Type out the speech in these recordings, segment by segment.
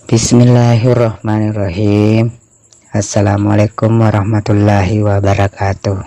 Bismillahirrahmanirrahim. Assalamualaikum warahmatullahi wabarakatuh.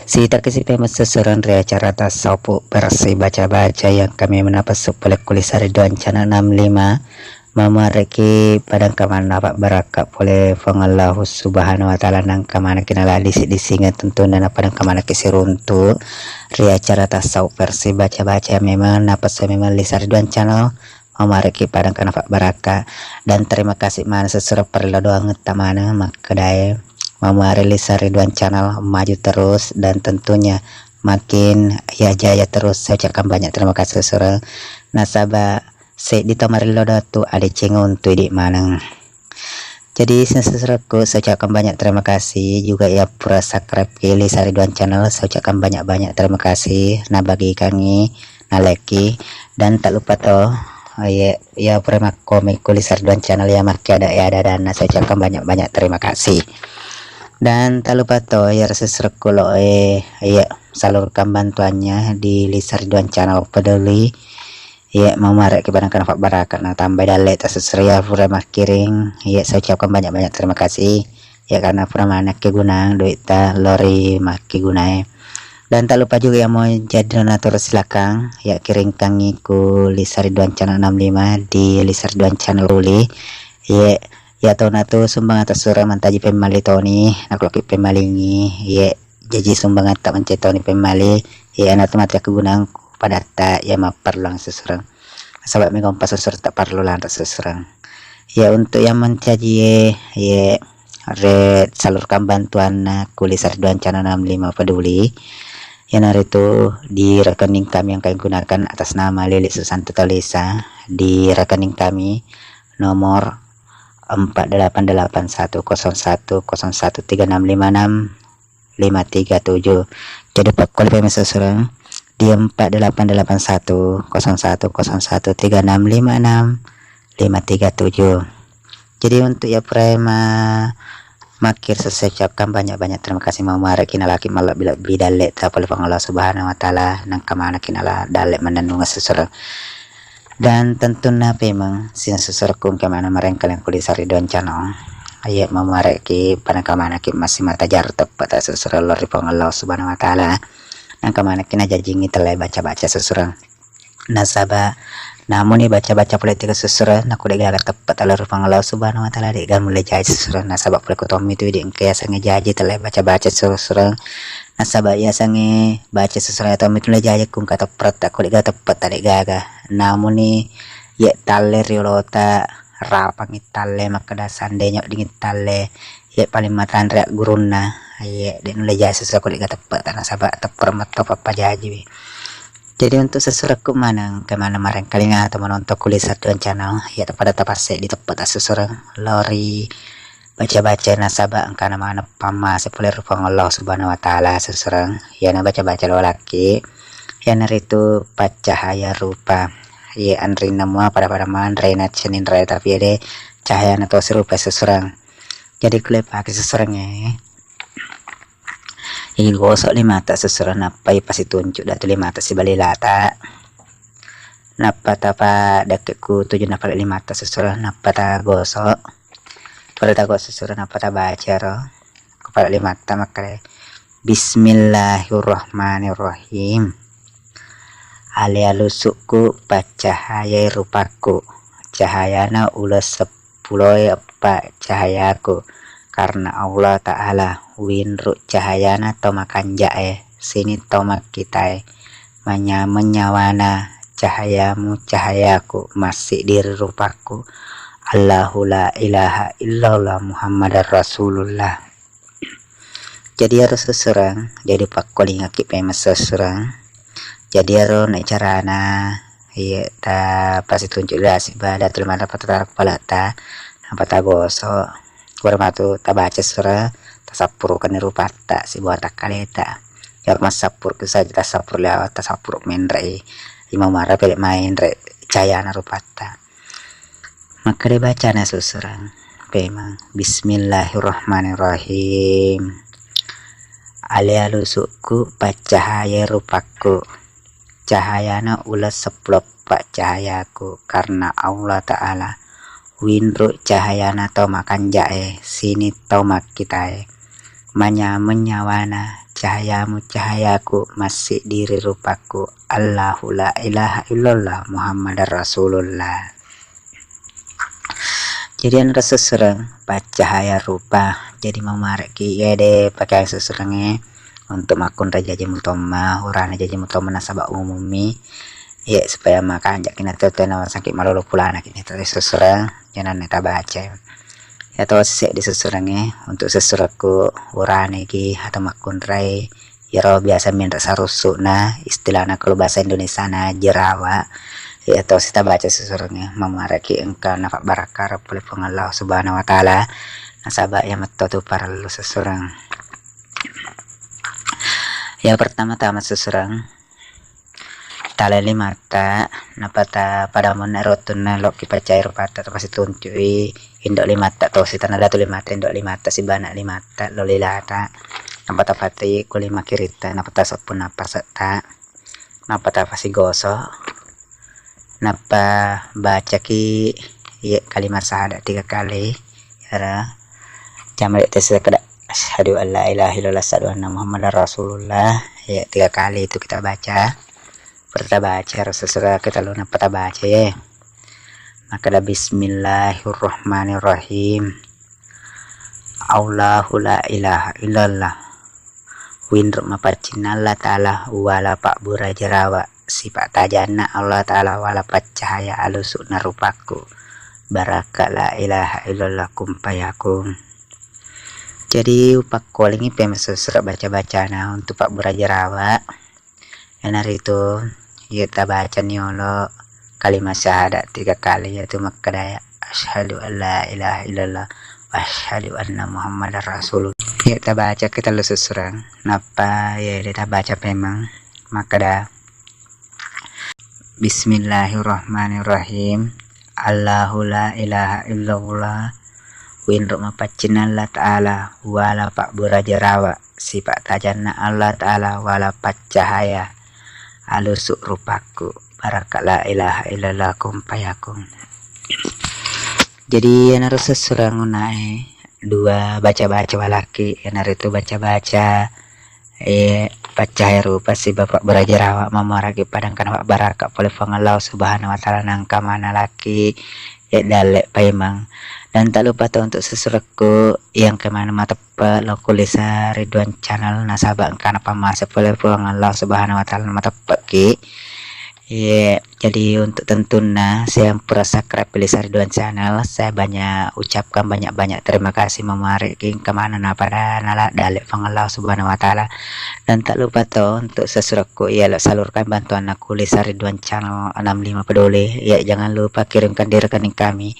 Sita kesipe mesusuran rea acara tasawuf versi baca-baca yang kami menapas supaya kulisari doan channel 65 memareki padang kaman napak barakat boleh fangallahu subhanahu wa ta'ala nang kamana kinala disi-disinga tuntunan padang kamana kisiruntu rea acara tasawuf versi baca-baca memang napas memang lisari doan channel memareki padang kanafak baraka. Dan terima kasih mana sesuai perlu doang tamana makadai memarilis Ridwan channel maju terus dan tentunya makin ya jaya terus. Saya ucapkan banyak terima kasih sesuai nasabah se di tamarilo datu ada cengun tu di manang. Jadi sesuatu saya ucapkan banyak terima kasih juga ya pura subscribe ke Ridwan channel. Saya ucapkan banyak terima kasih nah bagi kami naleki dan tak lupa toh ya prema komik kulis Ridwan channel ya maki ada dana. Saya ucapkan banyak terima kasih dan tak lupa toh ya seserkulo ya salurkan bantuannya di Ridwan channel peduli ya memarek ke barangkan Pak Barakat nah tambah dalek tasesria prema kiring ya. Saya ucapkan banyak terima kasih ya karena prema anak kegunaan duit ta lori maki gunai. Dan tak lupa juga yang mau jadi donatur silakan ya kiringkan ku Ridwan channel 65 di Ridwan channel uli ya tahu natu sumbang atas surah mantaji pemali toni nak loki pemalingi ya jadi sumbang tak mencetoni pemali ya anak mati kegunaan pada tak ya maperluang sesurang sahabat mengompas susur tak perlu lantas sesurang ya. Untuk yang mencaji ya red salurkan bantuan kulis Ridwan channel 65 peduli yang hari itu di rekening kami yang kami gunakan atas nama Lilik Susanto Talisa di rekening kami nomor 488101013656 537. Jadi Pak Koli pemirsa seorang di 488101013656 537. Jadi untuk ya prema makir saya ucapkan banyak terima kasih mamare kinala kimala bila bidalek tapal Allah subhanahu wa ta'ala nang kamana kinala dalek menandunga seseorang. Dan tentunya memang sin seseorang kemana mereka yang kulis Ridwan channel ayat mamare ki pada kamana ki masih mata jar tepat seseorang lori Allah subhanahu wa ta'ala nang kamana kina jajingi telai baca seseorang nasabah. Namun ini baca politik sesuatu nak udah gak tepat alur Allah subhanahu wa ta'ala dia mulai jadi sesuatu nasabah politik Tommy itu dia kayak sange jadi telah baca sesuatu nasabah ya sange baca sesuatu Tommy itu mulai jadi kum kata pret aku gak tepat tadi gaga. Namun nih ya tale riolota rapang itale maka sandenya dingin tale ya paling matan reak guruna ya dia mulai jadi sesuatu gak tepat nasabah teper metop apa jadi. Jadi untuk sesuatu kemana marang kalinya atau menonton kulis Ridwan channel ya pada tapase di tempat seseorang lori baca nasabah angka nama pama sepuluh rupang Allah subhanahu wa ta'ala seseorang ya na baca lo laki ya nari itu cahaya rupa ya andri nama pada man renat senin raya tapi ada cahaya atau serupa seseorang. Jadi kulit pakai seseorangnya ini gosok lima tak sesuai napa pasti tunjuk dah tu lima tak si balilata napa tapa deketku 7 napa 5 tak sesuai napa tak gosok pada tak gosok sesuai napa tak baca roh kepada 5 tak makanya Bismillahirrahmanirrahim. Alialusukku pacahaya rupaku cahayana ulas 10 apa cahayaku karena Allah Ta'ala winru cahayana tomakan jae sini tomak kita menyawana cahayamu cahayaku masih diri rupaku Allahu la ilaha illallah Muhammadar Rasulullah. Jadi harus seserang jadi Pak Koling aki pemes seserang jadi harus naik carana iya ta pasti tunjuk dah si badat terima dapat tarik kepala ta apa ta gosok bermatu tabaca surah tasapur kan rupa tak si buat kaleta ya mas sapur ke saja tasapur lewat tasapur main rei imam marah pelek main rei cahaya na rupa tak maka dibaca na susurang memang Bismillahirrahmanirrahim. Alialusukku pacahaya rupaku cahayana ulas 10 pak cahayaku karena Allah Ta'ala winru cahayana tomakan jae sini tomak kita menyawana cahayamu cahayaku masih diri rupaku Allahu la ilaha illallah Muhammad Rasulullah. Jadi anda seserang cahaya rupa jadi memareki ya deh pakai seserangnya untuk makun raja jemutoma urana jaji mutoma nasabah umumi ya supaya makan jak kina tete nama sakit malolo pulana kini tadi seserang jangan neta baca ya tahu sih di seserangnya untuk seseraku urana ki atau makun rai ya roh biasa minta sarusu nah istilahnya kalau bahasa Indonesia na jerawa ya tahu kita baca seserangnya memareki engkau nafak barakah oleh Allah Subhanahu Wa Taala nasabah yang metu para lu seserang. Yang pertama tamat seserang talali mata napata pada monerotun lok kipercaya rupata pasti tuncui indok limata atau si tanah datu limata indok limata si banak limata lolilata napata pati kulima kirita napata sopun napa serta napata pasti gosok napa baca ki ya kalimat syahadat 3 kali ya jamak tes kada asyhadu an la ilaha illallah asyhadu anna muhammadar rasulullah ya 3 kali itu kita baca. Pertama baca harus sesuai kita lu napa baca ya. Maka ada bismillahirrahmanirrahim. Allahu la ilaha illallah. Winru mapacina Allah ta'ala wala pak burajarawa sifat tajana Allah ta'ala wala cahaya alusuk narupaku baraka la ilaha illallah kumpayakum. Jadi upak kolingi pemesusra baca-baca nah untuk pak burajarawa yang hari itu kita baca niolo kalimat syahadat 3 kali yaitu makadaya asyhadu an la ilaha illallah wa asyhadu anna muhammadar rasulullah. Kita baca kita lu susurang napa ya kita baca memang makada bismillahirrahmanirrahim Allahu la ilaha illallah winru mapacina Allah ta'ala wala pak burajarawa sifat tajana Allah ta'ala wala cahaya alusuk rupaku baraka la ilaha illallah kumpayakum. Jadi yang harus sesurang unai 2 baca-baca walaki yang hari itu baca-baca cahaya rupa si bapak burajarawa memaragi padangkan wak baraka oleh Allah Subhanahu Wa Taala nangka mana laki ya dalek paimang. Dan tak lupa tuh untuk sesuatu yang kemana mata lokulisa Ridwan channel nasabah karena pamasa boleh pulang Allah Subhanahu Wa Taala mata peki ya. Jadi untuk tentunya saya yang subscribe pilih Ridwan channel saya banyak ucapkan banyak terima kasih memari kemana pada nala dalek Allah Subhanahu Wa Taala. Dan tak lupa tuh untuk sesuatu ya salurkan bantuan aku Lisa Ridwan channel 65 peduli ya. Jangan lupa kirimkan di rekening kami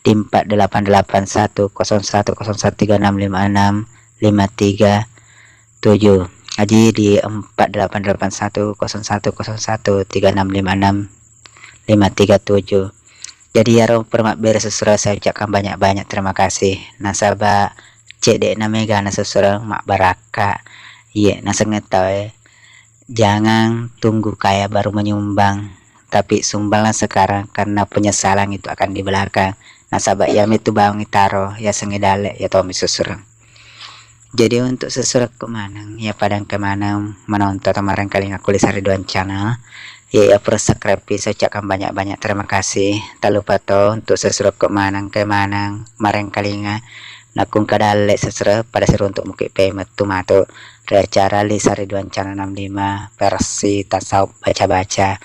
di 48810101365653 Haji di 48810101365653. Jadi ya roh permak beres sesurah saya ucapkan banyak terima kasih nasabah cek mega nasesurah mak baraka iya nasengnya tahu jangan tunggu kaya baru menyumbang tapi sumbanglah sekarang karena penyesalan itu akan di belakang. Nasabah ya itu bang itaro ya sengedale ya tomi susurang. Jadi untuk sesurat kemana ya padang kemana menonton kemarin kali aku Lisa Ridwan channel ya subscribe saya ucapkan banyak terima kasih. Tak lupa tuh untuk sesurat kemana kemarin kalinya nakung kadale sesurat pada seru untuk mukit payment tumato cara Lisa Ridwan channel 65 versi tasawuf baca-baca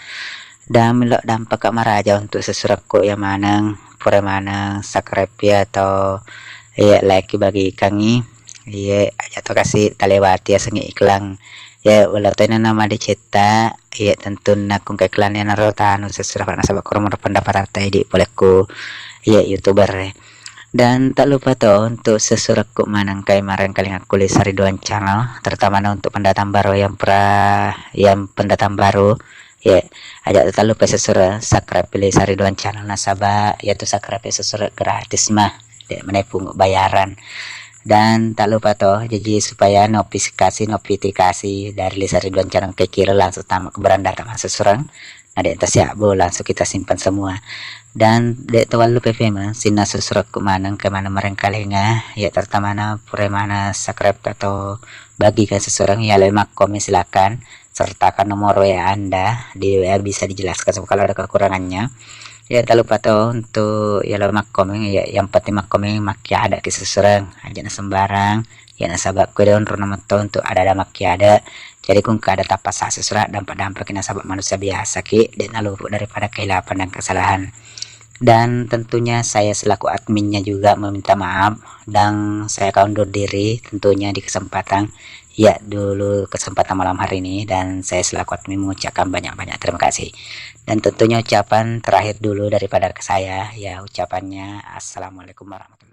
dan melok dampak maraja untuk sesurat kok yang mana pura mana subscribe ya atau ya like bagi kangi iya atau kasih talewati ya sengi iklan ya walaupun nama dicetak ya tentu nakung ke iklan yang narotan sesuatu nasabah kurang pendapat di bolehku ya youtuber. Dan tak lupa tuh untuk sesuatu manang kayak kemarin kali aku Lisa Ridwan channel terutama untuk pendatang baru yang pendatang baru ya ajak tak lupa sesuatu subscribe Lisa Ridwan channel nasabah yaitu subscribe sesuatu gratis mah dek menepung bayaran. Dan tak lupa toh jadi supaya notifikasi dari Lisa Ridwan channel ke kira langsung tamak keberanda sama seseorang Nah dek tas ya bo langsung kita simpan semua. Dan dek tawalu PV sina susurak ke mana mereng kalenga ya terutama na pure mana subscribe atau bagikan seseorang ya lemak komen silakan sertakan nomor WA Anda di WA bisa dijelaskan kalau ada kekurangannya. Ya tak lupa tuh untuk ya lemak komen ya yang penting mak komen makia ada ke seseorang aja na sembarang ya nasabak ko don rona to untuk ada makia ada. Jadi kung kada tapas sa seseorang dampak-dampak kena sabak manusia biasa ki dan luput daripada kehilapan dan kesalahan. Dan tentunya saya selaku adminnya juga meminta maaf dan saya akan undur diri tentunya di kesempatan ya dulu kesempatan malam hari ini, dan saya selaku admin mengucapkan banyak-banyak terima kasih. Dan tentunya ucapan terakhir dulu daripada saya ya ucapannya assalamualaikum warahmatullahi wabarakatuh.